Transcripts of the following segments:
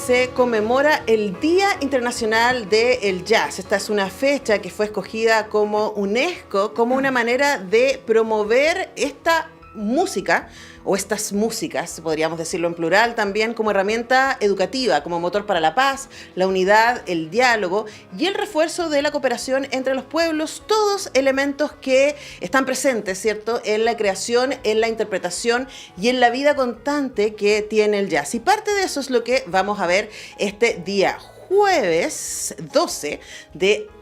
se conmemora el Día Internacional del Jazz. Esta es una fecha que fue escogida como UNESCO como una manera de promover esta música, o estas músicas, podríamos decirlo en plural también, como herramienta educativa, como motor para la paz, la unidad, el diálogo y el refuerzo de la cooperación entre los pueblos, todos elementos que están presentes, ¿cierto?, en la creación, en la interpretación y en la vida constante que tiene el jazz. Y parte de eso es lo que vamos a ver este día jueves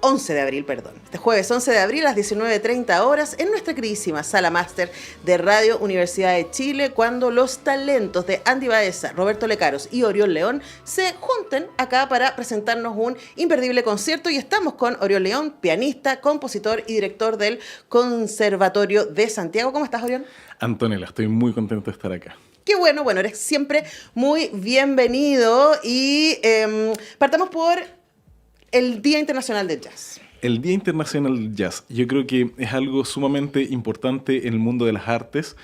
11 de abril, este jueves 11 de abril a las 19:30 horas en nuestra queridísima Sala Máster de Radio Universidad de Chile, cuando los talentos de Andy Baeza, Roberto Lecaros y Oriol León se junten acá para presentarnos un imperdible concierto. Y estamos con Oriol León, pianista, compositor y director del Conservatorio de Santiago. ¿Cómo estás, Oriol? Antonella, estoy muy contento de estar acá. Qué bueno, eres siempre muy bienvenido y partamos por el Día Internacional del Jazz. El Día Internacional del Jazz, yo creo que es algo sumamente importante en el mundo de las artes.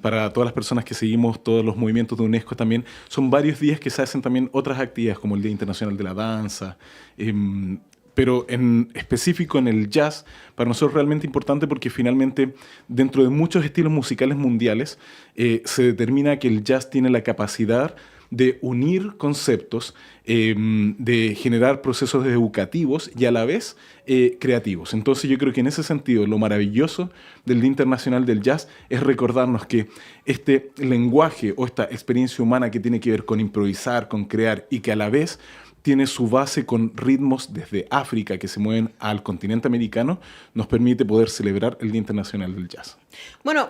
Para todas las personas que seguimos todos los movimientos de UNESCO también, son varios días que se hacen también otras actividades como el Día Internacional de la Danza, pero en específico en el jazz, para nosotros es realmente importante porque finalmente dentro de muchos estilos musicales mundiales se determina que el jazz tiene la capacidad de unir conceptos, de generar procesos educativos y a la vez creativos. Entonces yo creo que en ese sentido lo maravilloso del Día Internacional del Jazz es recordarnos que este lenguaje o esta experiencia humana que tiene que ver con improvisar, con crear y que a la vez tiene su base con ritmos desde África que se mueven al continente americano, nos permite poder celebrar el Día Internacional del Jazz. Bueno,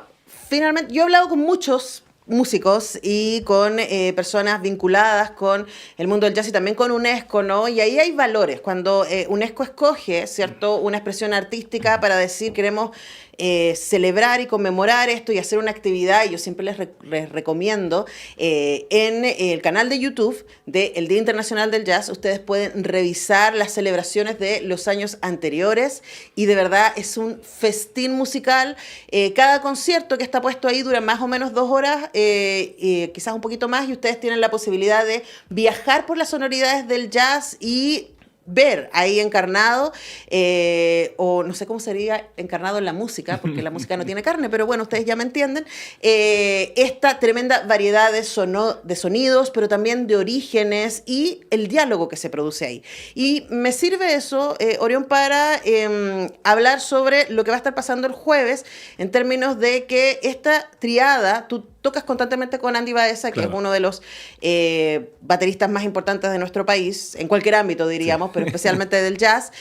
finalmente, yo he hablado con muchos músicos y con personas vinculadas con el mundo del jazz y también con UNESCO, ¿no? Y ahí hay valores. Cuando UNESCO escoge, ¿cierto?, una expresión artística para decir queremos celebrar y conmemorar esto y hacer una actividad, y yo siempre les recomiendo en el canal de YouTube del Día Internacional del Jazz, ustedes pueden revisar las celebraciones de los años anteriores y de verdad es un festín musical. Cada concierto que está puesto ahí dura más o menos 2 horas, quizás un poquito más, y ustedes tienen la posibilidad de viajar por las sonoridades del jazz y ver ahí encarnado, o no sé cómo sería encarnado en la música, porque la música no tiene carne, pero bueno, ustedes ya me entienden, esta tremenda variedad de sonidos, pero también de orígenes y el diálogo que se produce ahí. Y me sirve eso, Orión, para hablar sobre lo que va a estar pasando el jueves, en términos de que esta triada, tú tocas constantemente con Andy Baeza, que claro, es uno de los bateristas más importantes de nuestro país, en cualquier ámbito diríamos, sí, pero especialmente del jazz,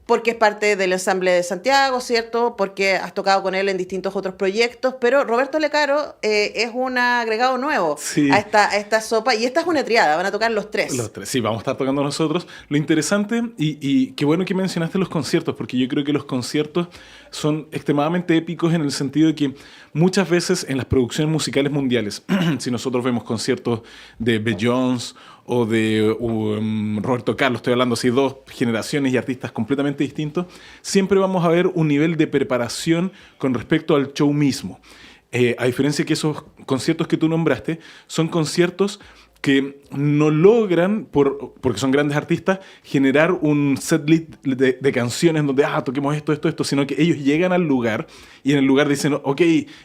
porque es parte del ensamble de Santiago, ¿cierto? Porque has tocado con él en distintos otros proyectos, pero Roberto Lecaro es un agregado nuevo, sí, a esta sopa, y esta es una triada, van a tocar los tres. Los tres, sí, vamos a estar tocando nosotros. Lo interesante, y qué bueno que mencionaste los conciertos, porque yo creo que los conciertos son extremadamente épicos en el sentido de que muchas veces en las producciones musicales mundiales, si nosotros vemos conciertos de Beyoncé o de Roberto Carlos, estoy hablando así, 2 generaciones y artistas completamente distintos, siempre vamos a ver un nivel de preparación con respecto al show mismo. A diferencia que esos conciertos que tú nombraste, son conciertos que no logran, porque son grandes artistas, generar un setlist de canciones donde toquemos esto, sino que ellos llegan al lugar y en el lugar dicen, ok,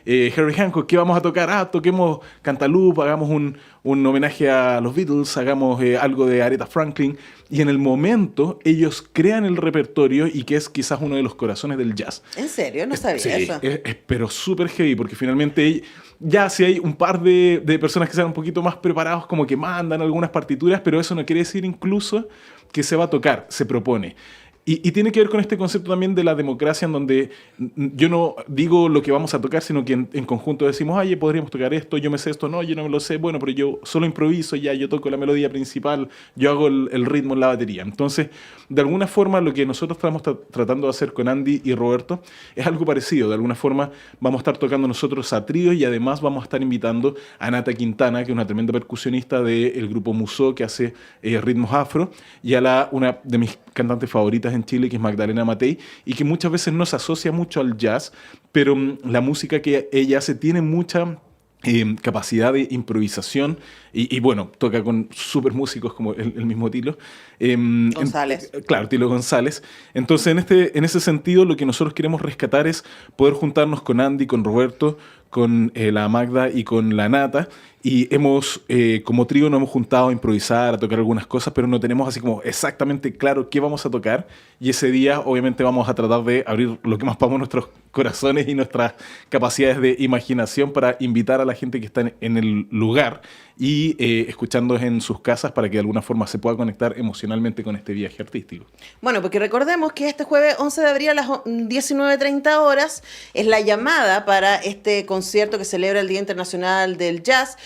Herbie Hancock, ¿qué vamos a tocar? Toquemos Cantaloupe, hagamos un homenaje a los Beatles, hagamos algo de Aretha Franklin, y en el momento ellos crean el repertorio y que es quizás uno de los corazones del jazz. ¿En serio? No sabía eso. Pero súper heavy, porque finalmente ya si hay un par de personas que sean un poquito más preparados, como que mandan algunas partituras, pero eso no quiere decir incluso que se va a tocar, se propone. Y tiene que ver con este concepto también de la democracia, en donde yo no digo lo que vamos a tocar, sino que en conjunto decimos, oye, podríamos tocar esto, yo me sé esto, no, yo no me lo sé, bueno, pero yo solo improviso, ya yo toco la melodía principal, yo hago el ritmo en la batería. Entonces, de alguna forma, lo que nosotros estamos tratando de hacer con Andy y Roberto es algo parecido. De alguna forma, vamos a estar tocando nosotros a tríos y además vamos a estar invitando a Nata Quintana, que es una tremenda percusionista del grupo Musó, que hace ritmos afro, y a una de mis cantantes favoritas en Chile, que es Magdalena Matei, y que muchas veces no se asocia mucho al jazz, pero la música que ella hace tiene mucha capacidad de improvisación y bueno, toca con super músicos como el mismo Tilo. González. Claro, Tilo González. Entonces, en ese sentido, lo que nosotros queremos rescatar es poder juntarnos con Andy, con Roberto, con la Magda y con la Nata. Y como trío, nos hemos juntado a improvisar, a tocar algunas cosas, pero no tenemos así como exactamente claro qué vamos a tocar. Y ese día, obviamente, vamos a tratar de abrir lo que más podamos nuestros corazones y nuestras capacidades de imaginación para invitar a la gente que está en el lugar y escuchándonos en sus casas para que de alguna forma se pueda conectar emocionalmente con este viaje artístico. Bueno, porque recordemos que este jueves 11 de abril a las 19:30 horas es la llamada para este concierto que celebra el Día Internacional del Jazz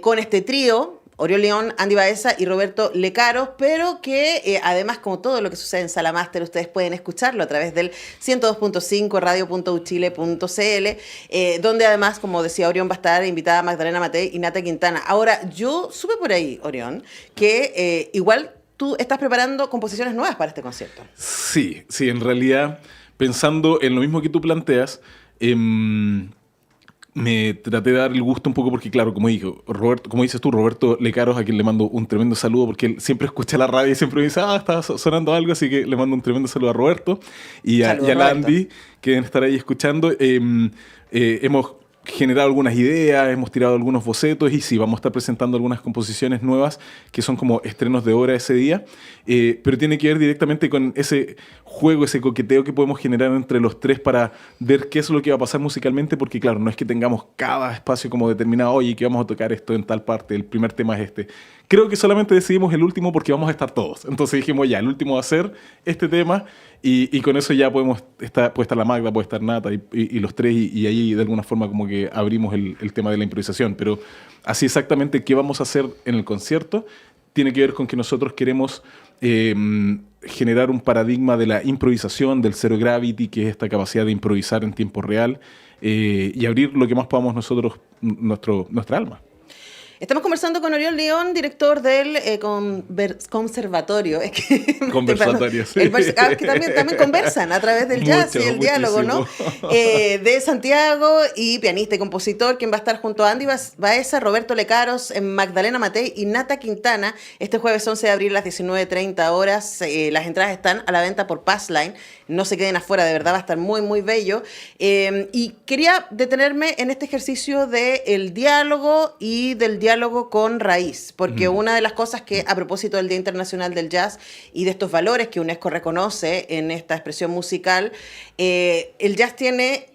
con este trío, Oriol León, Andy Baeza y Roberto Lecaros, pero que además, como todo lo que sucede en Sala Máster, ustedes pueden escucharlo a través del 102.5 radio.uchile.cl, donde además, como decía Orión, va a estar invitada Magdalena Matei y Nata Quintana. Ahora, yo supe por ahí, Orión, que igual tú estás preparando composiciones nuevas para este concierto. Sí, en realidad, pensando en lo mismo que tú planteas, me traté de dar el gusto un poco porque, claro, como dices tú, Roberto Lecaros, a quien le mando un tremendo saludo porque él siempre escucha la radio y siempre me dice, está sonando algo, así que le mando un tremendo saludo a Roberto y a Landy, que deben estar ahí escuchando. Hemos generado algunas ideas, hemos tirado algunos bocetos y sí, vamos a estar presentando algunas composiciones nuevas que son como estrenos de obra ese día, pero tiene que ver directamente con ese juego, ese coqueteo que podemos generar entre los tres para ver qué es lo que va a pasar musicalmente, porque claro, no es que tengamos cada espacio como determinado, oye, que vamos a tocar esto en tal parte, el primer tema es este. Creo que solamente decidimos el último porque vamos a estar todos. Entonces dijimos, ya, el último va a ser este tema y con eso ya puede estar la Magda, puede estar Nata y los tres y ahí de alguna forma como que abrimos el tema de la improvisación. Pero así exactamente qué vamos a hacer en el concierto tiene que ver con que nosotros queremos generar un paradigma de la improvisación, del zero gravity, que es esta capacidad de improvisar en tiempo real y abrir lo que más podamos nosotros, nuestra alma. Estamos conversando con Oriol León, director del conservatorio. Conversatorio, sí. Que también conversan a través del jazz y el diálogo, ¿no? De Santiago y pianista y compositor, quien va a estar junto a Andy Baeza, Roberto Lecaros, Magdalena Matei y Nata Quintana este jueves 11 de abril a las 19:30 horas. Las entradas están a la venta por Passline. No se queden afuera, de verdad va a estar muy, muy bello. Y quería detenerme en este ejercicio del diálogo y del diálogo con raíz, porque una de las cosas que, a propósito del Día Internacional del Jazz y de estos valores que UNESCO reconoce en esta expresión musical, el jazz tiene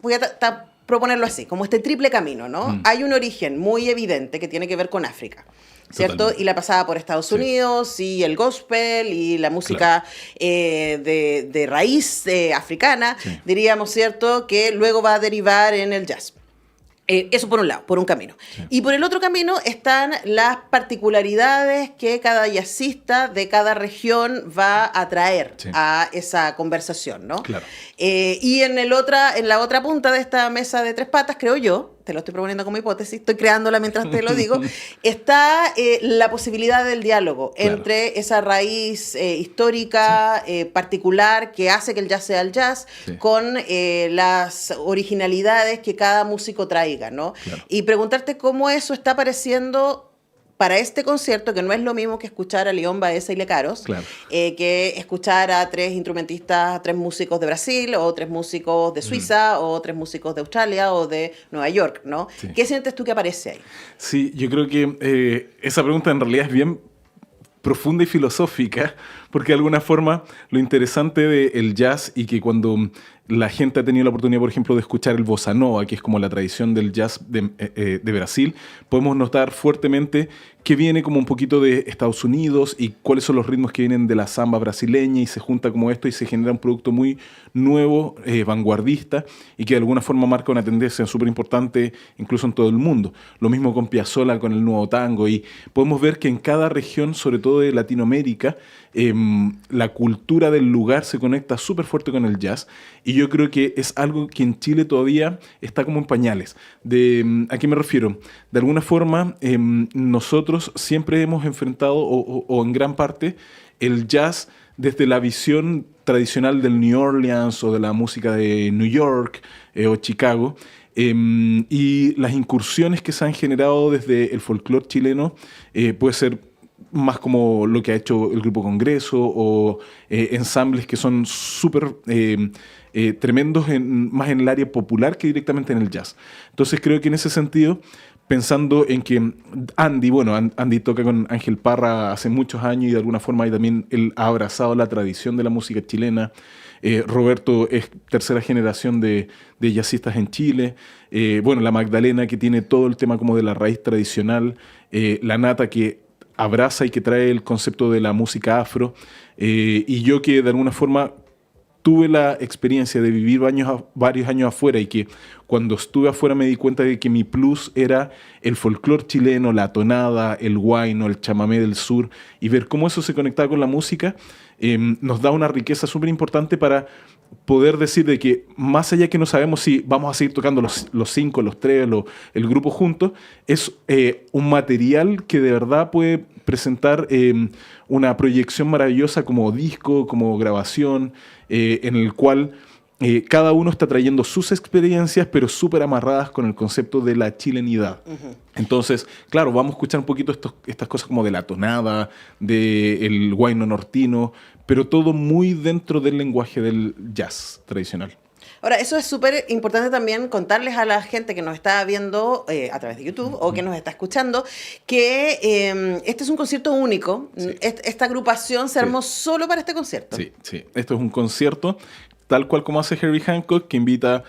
voy a proponerlo así, como este triple camino, ¿no? Hay un origen muy evidente que tiene que ver con África, ¿cierto? Totalmente. Y la pasada por Estados Unidos, y el gospel, y la música de raíz africana, diríamos, ¿cierto? Que luego va a derivar en el jazz. Eso por un lado, por un camino. Sí. Y por el otro camino están las particularidades que cada jazzista de cada región va a traer a esa conversación, ¿no? Claro. Y en la otra punta de esta mesa de tres patas, creo yo, te lo estoy proponiendo como hipótesis, estoy creándola mientras te lo digo, está la posibilidad del diálogo entre esa raíz histórica particular que hace que el jazz sea el jazz con las originalidades que cada músico traiga, ¿no? Claro. Y preguntarte cómo eso está apareciendo para este concierto, que no es lo mismo que escuchar a León Baeza y Lecaros, que escuchar a tres instrumentistas, tres músicos de Brasil, o tres músicos de Suiza, o tres músicos de Australia, o de Nueva York, ¿no? Sí. ¿Qué sientes tú que aparece ahí? Sí, yo creo que esa pregunta en realidad es bien profunda y filosófica, porque de alguna forma lo interesante del jazz y que cuando la gente ha tenido la oportunidad, por ejemplo, de escuchar el bossa nova, que es como la tradición del jazz de Brasil, podemos notar fuertemente que viene como un poquito de Estados Unidos y cuáles son los ritmos que vienen de la samba brasileña y se junta como esto y se genera un producto muy nuevo, vanguardista y que de alguna forma marca una tendencia súper importante incluso en todo el mundo. Lo mismo con Piazzolla, con el nuevo tango, y podemos ver que en cada región, sobre todo de Latinoamérica, la cultura del lugar se conecta súper fuerte con el jazz y yo creo que es algo que en Chile todavía está como en pañales. ¿A qué me refiero? De alguna forma nosotros siempre hemos enfrentado o en gran parte el jazz desde la visión tradicional del New Orleans o de la música de New York o Chicago, Y las incursiones que se han generado desde el folclore chileno puede ser más como lo que ha hecho el Grupo Congreso o ensambles que son súper tremendos más en el área popular que directamente en el jazz. Entonces creo que en ese sentido, pensando en que Andy toca con Ángel Parra hace muchos años y de alguna forma también él ha abrazado la tradición de la música chilena. Roberto es tercera generación de jazzistas en Chile. La Magdalena, que tiene todo el tema como de la raíz tradicional. La Nata, que abraza y que trae el concepto de la música afro. Y yo, que de alguna forma tuve la experiencia de vivir varios años afuera, y que cuando estuve afuera me di cuenta de que mi plus era el folclore chileno, la tonada, el huayno, el chamamé del sur, y ver cómo eso se conectaba con la música, nos da una riqueza súper importante para poder decir de que más allá que no sabemos si vamos a seguir tocando los cinco, los tres, el grupo juntos, es un material que de verdad puede presentar una proyección maravillosa como disco, como grabación, en el cual cada uno está trayendo sus experiencias, pero súper amarradas con el concepto de la chilenidad. Uh-huh. Entonces, claro, vamos a escuchar un poquito estas cosas como de la tonada, del huayno nortino, pero todo muy dentro del lenguaje del jazz tradicional. Ahora, eso es súper importante también contarles a la gente que nos está viendo a través de YouTube o que nos está escuchando que este es un concierto único. Sí. Esta agrupación se armó solo para este concierto. Sí. Esto es un concierto tal cual como hace Herbie Hancock, que invita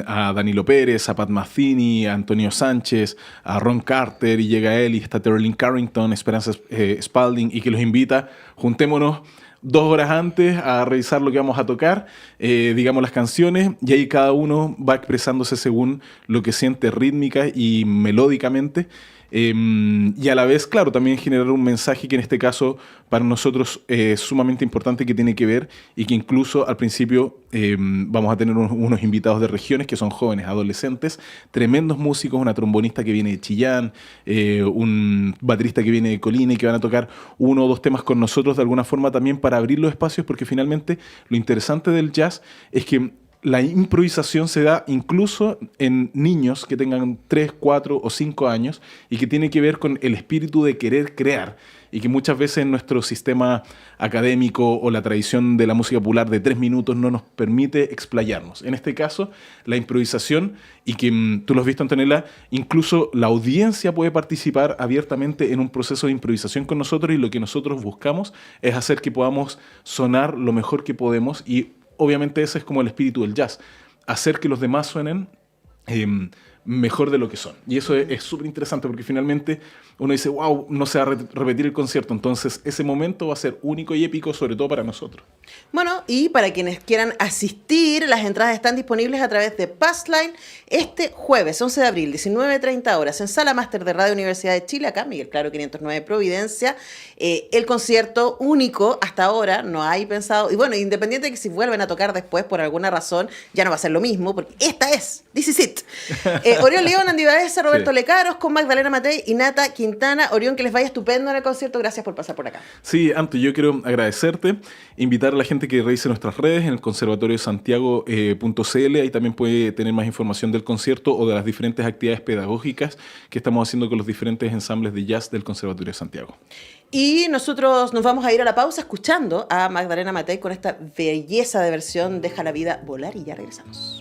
a Danilo Pérez, a Pat Metheny, a Antonio Sánchez, a Ron Carter, y llega él y está Terrell Carrington, Esperanza Spalding, y que los invita, juntémonos 2 horas antes a revisar lo que vamos a tocar, digamos las canciones, y ahí cada uno va expresándose según lo que siente rítmica y melódicamente, y a la vez, claro, también generar un mensaje que en este caso para nosotros es sumamente importante, que tiene que ver, y que incluso al principio vamos a tener unos invitados de regiones que son jóvenes, adolescentes, tremendos músicos, una trombonista que viene de Chillán, un baterista que viene de Colina, y que van a tocar 1 o 2 temas con nosotros de alguna forma también para abrir los espacios, porque finalmente lo interesante del jazz es que la improvisación se da incluso en niños que tengan 3, 4 o 5 años, y que tiene que ver con el espíritu de querer crear, y que muchas veces en nuestro sistema académico o la tradición de la música popular de 3 minutos no nos permite explayarnos. En este caso, la improvisación, y que tú lo has visto, Antonella, incluso la audiencia puede participar abiertamente en un proceso de improvisación con nosotros, y lo que nosotros buscamos es hacer que podamos sonar lo mejor que podemos, y obviamente ese es como el espíritu del jazz, hacer que los demás suenen mejor de lo que son. Y eso es súper interesante, porque finalmente uno dice, wow, no se va a repetir el concierto. Entonces ese momento va a ser único y épico, sobre todo para nosotros. Bueno, y para quienes quieran asistir, las entradas están disponibles a través de Passline este jueves, 11 de abril, 19:30 horas, en Sala Máster de Radio Universidad de Chile, acá, Miguel Claro 509 Providencia. El concierto único hasta ahora, no hay pensado, y bueno, independiente de que si vuelven a tocar después por alguna razón, ya no va a ser lo mismo, porque this is it. Orión León, Andy Baeza, Roberto Lecaros, con Magdalena Matei y Nata Quintana. Orión, que les vaya estupendo en el concierto. Gracias por pasar por acá. Sí, Anto, yo quiero agradecerte, invitar a la gente que revise nuestras redes en el conservatoriosantiago.cl. Ahí también puede tener más información del concierto o de las diferentes actividades pedagógicas que estamos haciendo con los diferentes ensambles de jazz del Conservatorio de Santiago. Y nosotros nos vamos a ir a la pausa escuchando a Magdalena Matei con esta belleza de versión Deja la vida volar, y ya regresamos.